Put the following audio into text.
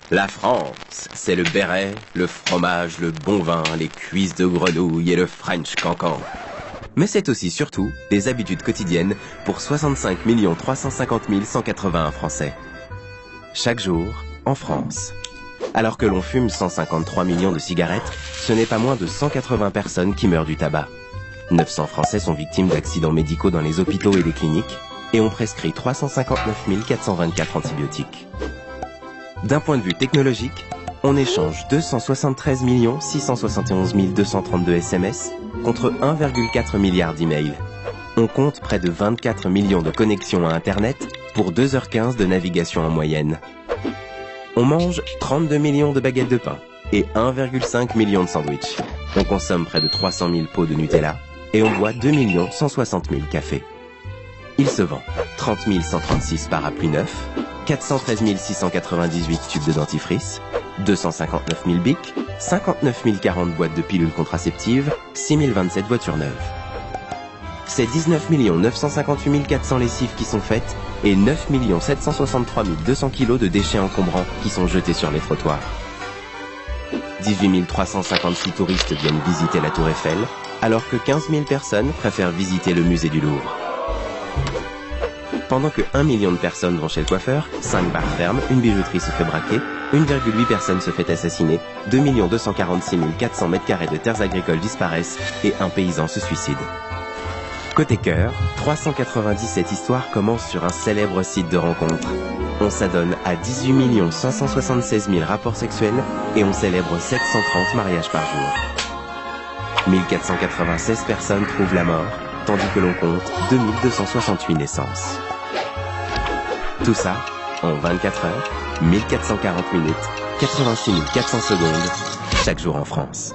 La France, c'est le béret, le fromage, le bon vin, les cuisses de grenouille et le French cancan. Mais c'est aussi surtout des habitudes quotidiennes pour 65 350 181 Français. Chaque jour, en France. Alors que l'on fume 153 millions de cigarettes, ce n'est pas moins de 180 personnes qui meurent du tabac. 900 Français sont victimes d'accidents médicaux dans les hôpitaux et les cliniques, et on prescrit 359 424 antibiotiques. D'un point de vue technologique, on échange 273 671 232 SMS contre 1,4 milliard d'emails. On compte près de 24 millions de connexions à Internet pour 2h15 de navigation en moyenne. On mange 32 millions de baguettes de pain et 1,5 million de sandwichs. On consomme près de 300 000 pots de Nutella et on boit 2 160 000 cafés. Il se vend 30 136 parapluies neufs, 413 698 tubes de dentifrice, 259 000 bics, 59 040 boîtes de pilules contraceptives, 6 027 voitures neuves. C'est 19 958 400 lessives qui sont faites et 9 763 200 kilos de déchets encombrants qui sont jetés sur les trottoirs. 18 356 touristes viennent visiter la Tour Eiffel, alors que 15 000 personnes préfèrent visiter le musée du Louvre. Pendant que 1 million de personnes vont chez le coiffeur, 5 bars ferment, une bijouterie se fait braquer, 1,8 personne se fait assassiner, 2 246 400 mètres carrés de terres agricoles disparaissent et un paysan se suicide. Côté cœur, 397 histoires commencent sur un célèbre site de rencontre. On s'adonne à 18 576 000 rapports sexuels et on célèbre 730 mariages par jour. 1496 personnes trouvent la mort, tandis que l'on compte 2268 naissances. Tout ça en 24 heures, 1440 minutes, 86 400 secondes, chaque jour en France.